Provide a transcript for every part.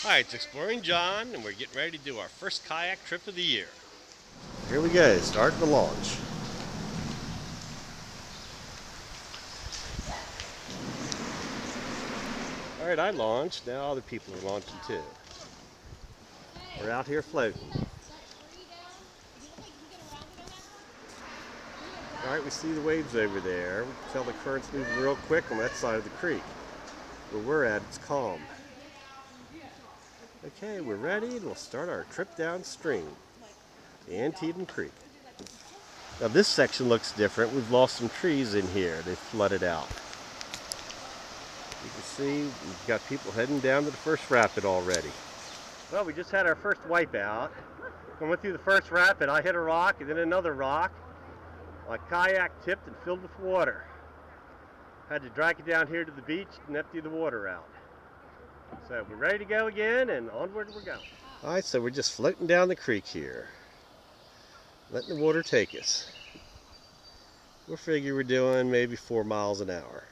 Hi, it's Exploring John, and we're getting ready to do our first kayak trip of the year. Here we go, starting the launch. All right, I launched. Now other people are launching too. We're out here floating. All right, we see the waves over there. We can tell the current's moving real quick on that side of the creek. Where we're at, it's calm. Okay, we're ready, and we'll start our trip downstream, the Antietam Creek. Now this section looks different. We've lost some trees in here. They flooded out. You can see we've got people heading down to the first rapid already. Well, we just had our first wipeout. I went through the first rapid. I hit a rock and then another rock. My kayak tipped and filled with water. Had to drag it down here to the beach and empty the water out. So we're ready to go again, and onward we're going. All right, so we're just floating down the creek here, letting the water take us. We'll figure we're doing maybe 4 miles an hour.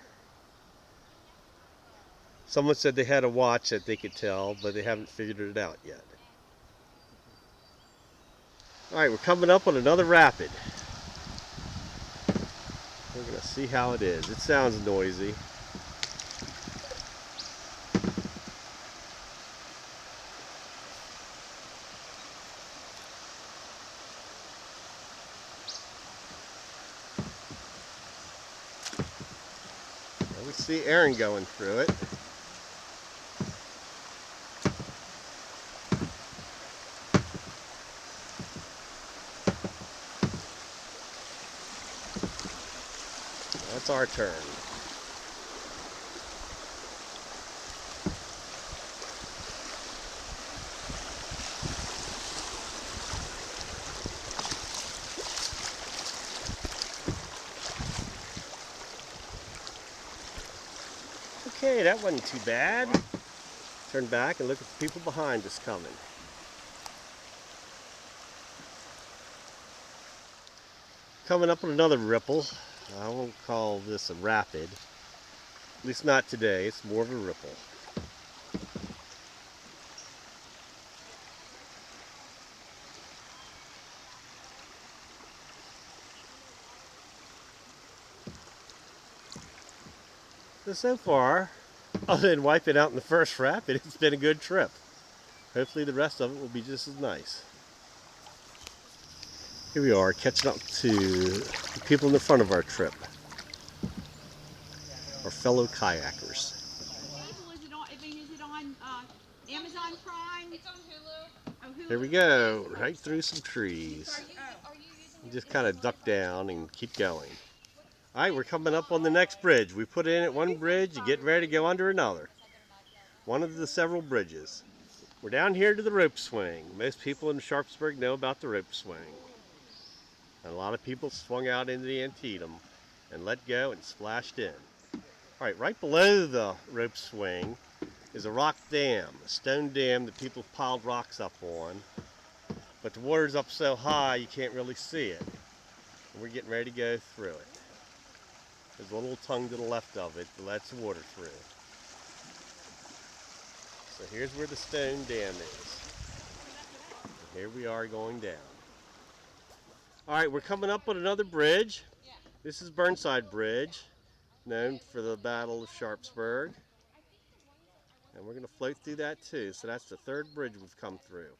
Someone said they had a watch that they could tell, but they haven't figured it out yet. All right, we're coming up on another rapid. We're gonna see how it is. It sounds noisy. We see Aaron going through it. That's our turn. Okay, that wasn't too bad. Turn back and look at the people behind us coming. Coming up on another ripple. I won't call this a rapid. At least not today. It's more of a ripple. So far, other than wiping out in the first rapid, it's been a good trip. Hopefully the rest of it will be just as nice. Here we are, catching up to the people in the front of our trip, our fellow kayakers. Is it on Amazon Prime? It's on Hulu. Oh, Hulu. Here we go, right through some trees. Just kind of duck down and keep going. All right, we're coming up on the next bridge. We put in at one bridge and getting ready to go under another. One of the several bridges. We're down here to the rope swing. Most people in Sharpsburg know about the rope swing. And a lot of people swung out into the Antietam and let go and splashed in. All right below the rope swing is a rock dam, a stone dam that people piled rocks up on. But the water's up so high you can't really see it. And we're getting ready to go through it. There's a little tongue to the left of it that lets the water through. So here's where the stone dam is. And here we are going down. All right, we're coming up on another bridge. This is Burnside Bridge, known for the Battle of Sharpsburg. And we're going to float through that too. So that's the third bridge we've come through.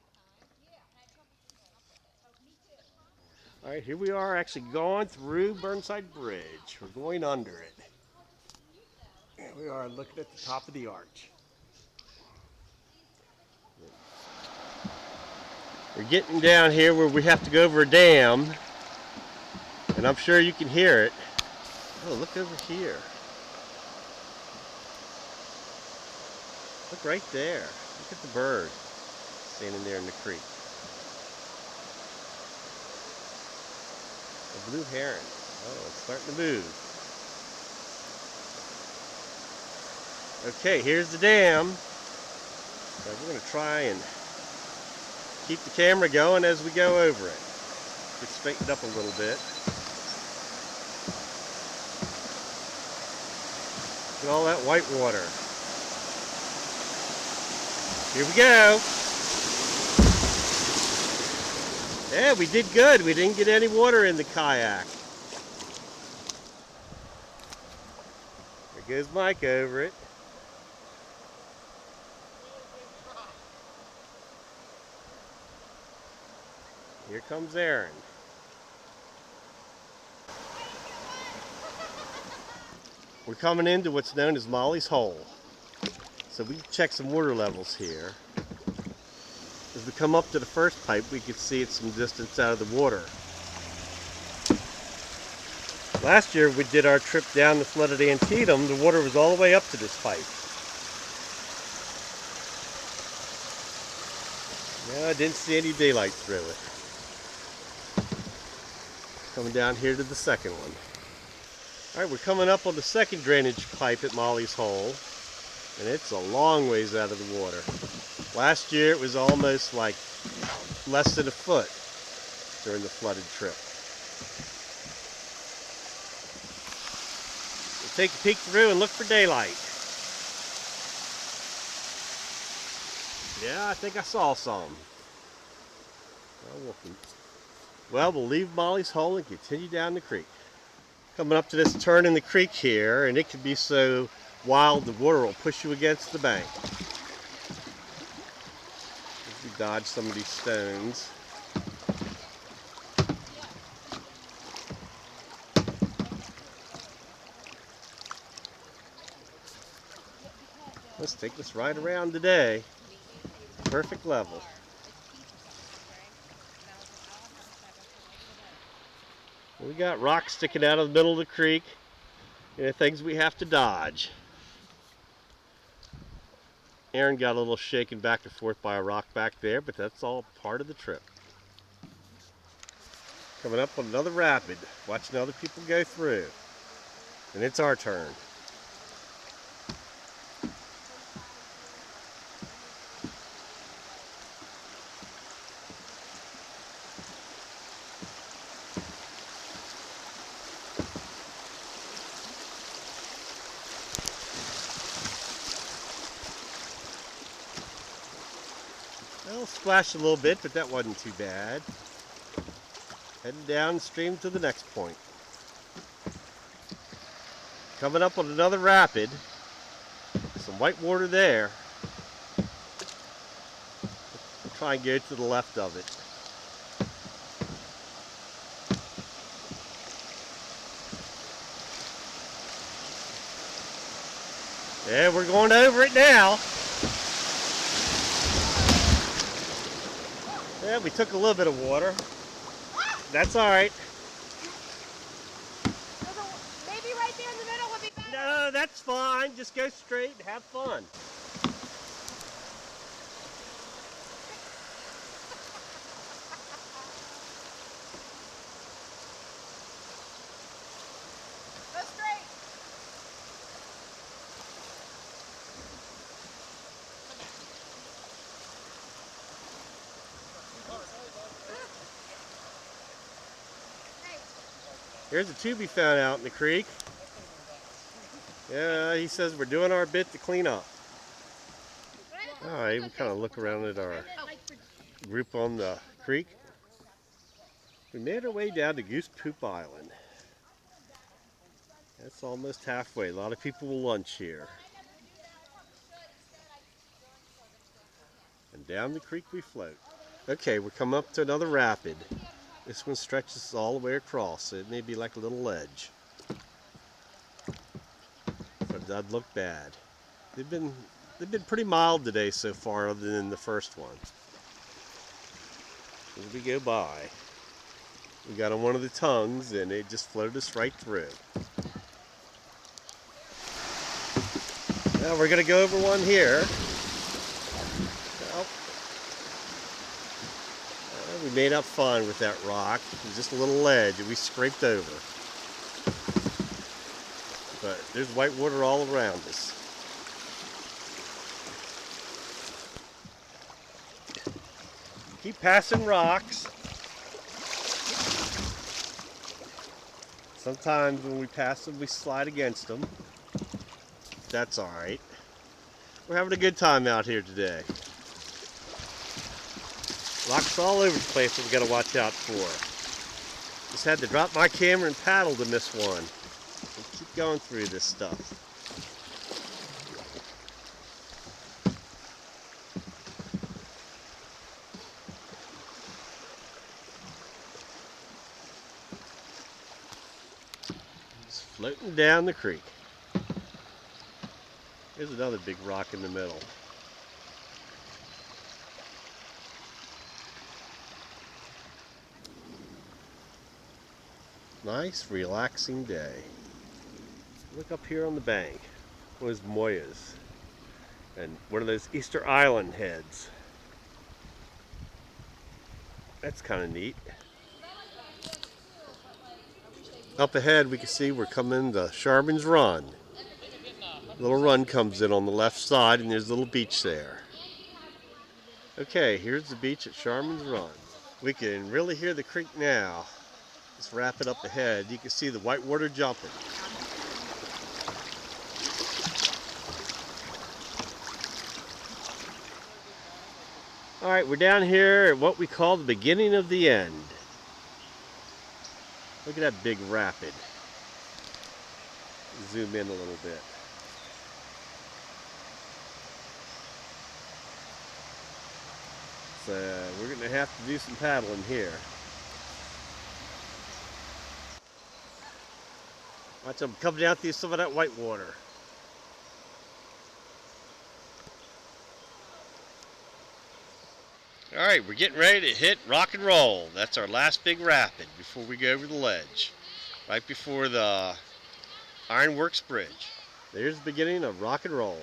All right, here we are actually going through Burnside Bridge. We're going under it. Here we are looking at the top of the arch. We're getting down here where we have to go over a dam. And I'm sure you can hear it. Oh, look over here. Look right there. Look at the bird standing there in the creek. A blue heron. Oh, it's starting to move. Okay, here's the dam. So we're going to try and keep the camera going as we go over it. Get straightened up a little bit. Look at all that white water. Here we go. Yeah, we did good. We didn't get any water in the kayak. There goes Mike over it. Here comes Aaron. We're coming into what's known as Molly's Hole. So we check some water levels here. As we come up to the first pipe, we can see it's some distance out of the water. Last year we did our trip down the flooded Antietam. The water was all the way up to this pipe. No, I didn't see any daylight through it. Coming down here to the second one. Alright, we're coming up on the second drainage pipe at Molly's Hole, and it's a long ways out of the water. Last year it was almost like less than a foot during the flooded trip. We'll take a peek through and look for daylight. Yeah, I think I saw some. Well, we'll leave Molly's Hole and continue down the creek. Coming up to this turn in the creek here, and it can be so wild the water will push you against the bank. As we dodge some of these stones. Let's take this right around today. Perfect level. We got rocks sticking out of the middle of the creek, and things we have to dodge. Aaron got a little shaken back and forth by a rock back there, but that's all part of the trip. Coming up on another rapid, watching other people go through. And it's our turn. Well, splashed a little bit, but that wasn't too bad. Heading downstream to the next point. Coming up on another rapid. Some white water there. We'll try and go to the left of it. Yeah, we're going over it now. Yeah, we took a little bit of water. That's all right. Maybe right there in the middle would be better. No, that's fine. Just go straight and have fun. Go straight. Here's a tube he found out in the creek. Yeah, he says we're doing our bit to clean up. All right, we kind of look around at our group on the creek. We made our way down to Goose Poop Island. That's almost halfway. A lot of people will lunch here. And down the creek we float. Okay, we're coming up to another rapid. This one stretches all the way across, so it may be like a little ledge. But it doesn't look bad. They've been pretty mild today so far, other than the first one. As we go by, we got on one of the tongues, and it just floated us right through. Now we're going to go over one here. We made up fine with that rock. It was just a little ledge that we scraped over. But there's white water all around us. Keep passing rocks. Sometimes when we pass them, we slide against them. That's all right. We're having a good time out here today. Rocks all over the place that we gotta watch out for. Just had to drop my camera and paddle to miss one. We'll keep going through this stuff. Just floating down the creek. Here's another big rock in the middle. Nice, relaxing day. Look up here on the bank. One of those Moyas. And one of those Easter Island heads. That's kind of neat. Up ahead we can see we're coming to Sharman's Run. Little run comes in on the left side and there's a little beach there. Okay, here's the beach at Sharman's Run. We can really hear the creek now. Let's wrap it up ahead. You can see the white water jumping. Alright, we're down here at what we call the beginning of the end. Look at that big rapid. Zoom in a little bit. So we're going to have to do some paddling here. Watch them come down through some of that white water. Alright, we're getting ready to hit rock and roll. That's our last big rapid before we go over the ledge. Right before the Ironworks Bridge. There's the beginning of rock and roll.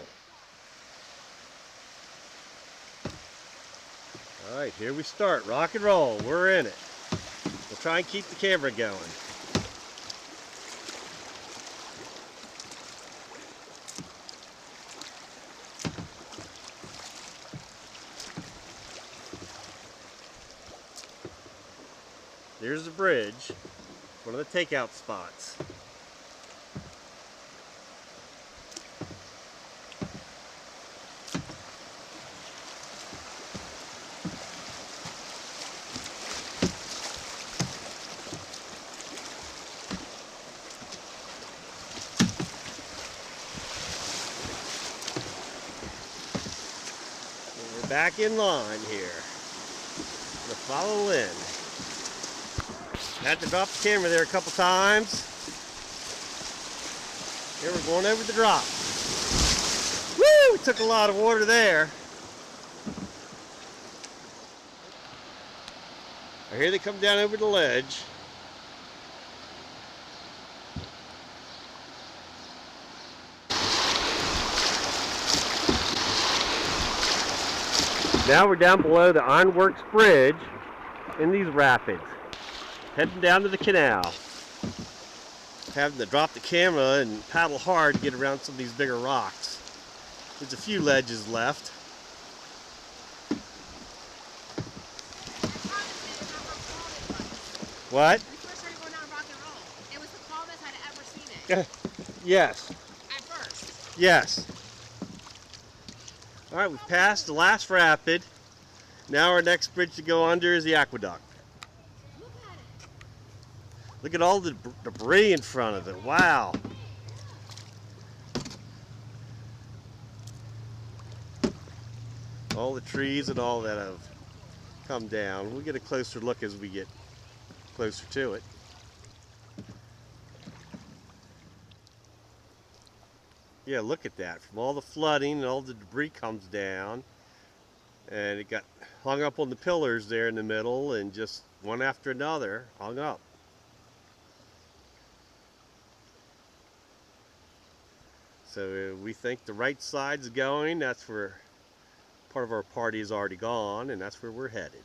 Alright, here we start. Rock and roll. We're in it. We'll try and keep the camera going. There's the bridge, one of the takeout spots. We're back in line here. Gonna follow Lynn. Had to drop the camera there a couple times. Here we're going over the drop. Woo! We took a lot of water there. Here they come down over the ledge. Now we're down below the Ironworks Bridge in these rapids. Heading down to the canal. Having to drop the camera and paddle hard to get around some of these bigger rocks. There's a few ledges left. What? We first started going down rock and roll. It was the calmest I'd ever seen it. Yes. At first. Yes. Alright, we've passed the last rapid. Now our next bridge to go under is the aqueduct. Look at all the debris in front of it. Wow. All the trees and all that have come down. We'll get a closer look as we get closer to it. Yeah, look at that. From all the flooding and all the debris comes down. And it got hung up on the pillars there in the middle and just one after another hung up. So we think the right side's going. That's where part of our party is already gone, and that's where we're headed.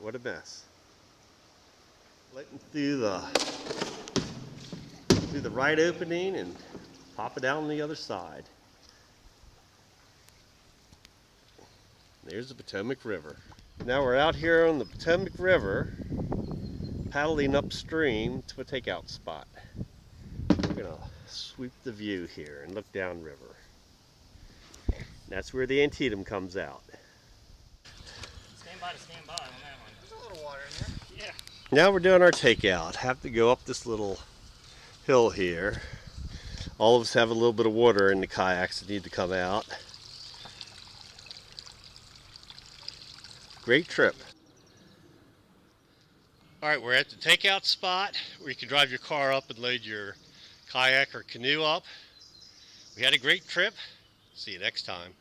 What a mess. Letting through the right opening and pop it out on the other side. There's the Potomac River. Now we're out here on the Potomac River, paddling upstream to a takeout spot. We're gonna sweep the view here and look downriver. That's where the Antietam comes out. Stand by to stand by on that one. There's a little water in there. Yeah. Now we're doing our takeout. Have to go up this little hill here. All of us have a little bit of water in the kayaks that need to come out. Great trip. All right, we're at the takeout spot where you can drive your car up and load your kayak or canoe up. We had a great trip. See you next time.